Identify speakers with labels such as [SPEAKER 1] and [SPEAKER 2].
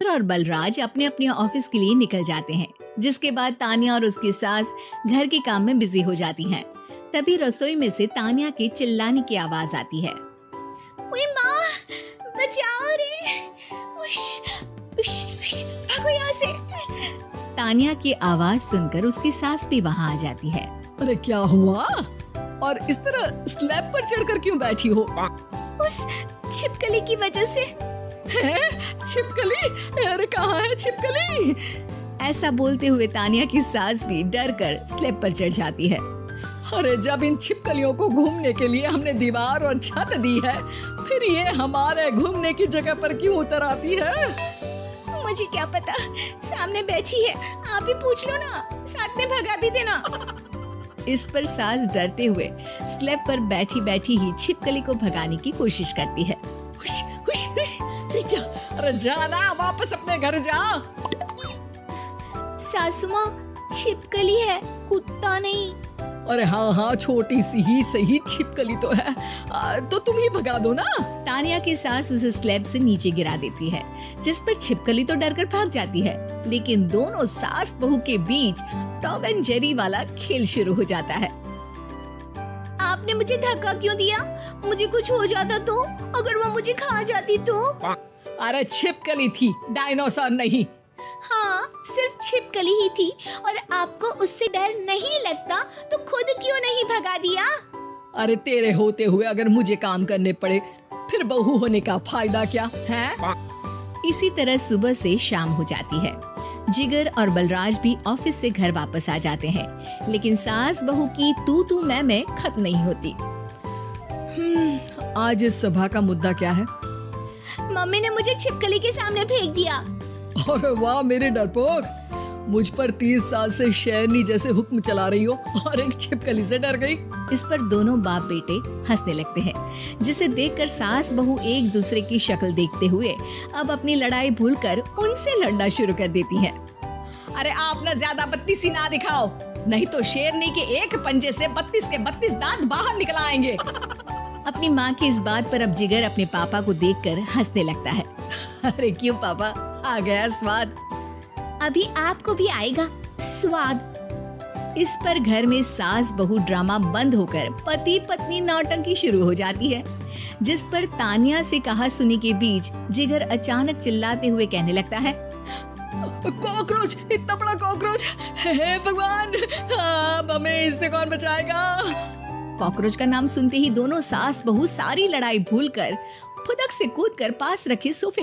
[SPEAKER 1] और बलराज अपने अपने ऑफिस के लिए निकल जाते हैं, जिसके बाद तानिया और उसकी सास घर के काम में बिजी हो जाती हैं। तभी रसोई में से तानिया के चिल्लाने की आवाज आती है। ओए माँ, बचाओ रे! उश, उश, उश, भागो यहाँ से! तानिया की आवाज सुनकर उसकी सास भी वहाँ आ जाती है।
[SPEAKER 2] अरे क्या हुआ? और इस तरह स्लैब पर चढ़कर क्यों बैठी हो?
[SPEAKER 1] उस छिपकली की वजह से।
[SPEAKER 2] छिपकली? अरे कहाँ है छिपकली?
[SPEAKER 1] ऐसा बोलते हुए तानिया की सास भी डर कर स्लैब पर चढ़ जाती है।
[SPEAKER 2] अरे जब इन छिपकलियों को घूमने के लिए हमने दीवार और छत दी है, फिर ये हमारे घूमने की जगह पर क्यों उतर आती है?
[SPEAKER 1] मुझे क्या पता, सामने बैठी है, आप ही पूछ लो ना, साथ में भगा भी देना। इस पर सास डरते हुए स्लैब पर बैठी बैठी ही छिपकली को भगाने की कोशिश करती है।
[SPEAKER 2] हुश, हुश, हुश, अरे जा ना, वापस अपने घर जा।
[SPEAKER 1] सासू माँ, छिपकली है, कुत्ता नहीं।
[SPEAKER 2] अरे हाँ हाँ, छोटी सी ही सही छिपकली तो है, तो तुम ही भगा दो ना।
[SPEAKER 1] तानिया की सास उसे स्लैब से नीचे गिरा देती है, जिस पर छिपकली तो डरकर भाग जाती है, लेकिन दोनों सास बहू के बीच टॉम एंड जेरी वाला खेल शुरू हो जाता है। आपने मुझे धक्का क्यों दिया? मुझे कुछ हो जाता तो? अगर वो मुझे खा जाती तो?
[SPEAKER 2] अरे छिपकली थी, डायनासोर नहीं।
[SPEAKER 1] हाँ, सिर्फ छिपकली ही थी, और आपको उससे डर नहीं लगता तो खुद क्यों नहीं भगा दिया?
[SPEAKER 2] अरे तेरे होते हुए अगर मुझे काम करने पड़े, फिर बहू होने का फायदा क्या है?
[SPEAKER 1] इसी तरह सुबह से शाम हो जाती है। जिगर और बलराज भी ऑफिस से घर वापस आ जाते हैं, लेकिन सास बहू की तू तू मैं खत्म नहीं होती।
[SPEAKER 2] आज इस सभा का मुद्दा क्या है?
[SPEAKER 1] मम्मी ने मुझे छिपकली के सामने फेंक दिया।
[SPEAKER 2] अरे वाह मेरे डरपोक, मुझ पर 30 साल से शेरनी जैसे हुक्म चला रही हो और एक छिपकली से डर गई।
[SPEAKER 1] इस पर दोनों बाप बेटे हंसने लगते हैं, जिसे देखकर सास बहू एक दूसरे की शक्ल देखते हुए अब अपनी लड़ाई भूलकर उनसे लड़ना शुरू कर देती हैं।
[SPEAKER 2] अरे आप ना ज्यादा बत्तीसी ना दिखाओ, नहीं तो शेरनी के एक पंजे से 32 के 32 दांत बाहर निकल आएंगे।
[SPEAKER 1] अपनी माँ की इस बात पर अब जिगर अपने पापा को देखकर हंसने लगता है।
[SPEAKER 2] अरे क्यों पापा, आ गया स्वाद?
[SPEAKER 1] अभी आपको भी आएगा स्वाद। इस पर घर में सास बहू ड्रामा बंद होकर पति पत्नी नौटंकी शुरू हो जाती है, जिस पर तानिया से कहा सुनी के बीच जिगर अचानक चिल्लाते हुए कहने लगता है।
[SPEAKER 2] कॉकरोच, इतना बड़ा कॉकरोच! हे भगवान, अब हमें इससे कौन बचाएगा?
[SPEAKER 1] कॉकरोच का नाम सुनते ही दोनों सास बहू सारी लड़ाई भूलकर फुदक से कूदकर पास रखे सोफे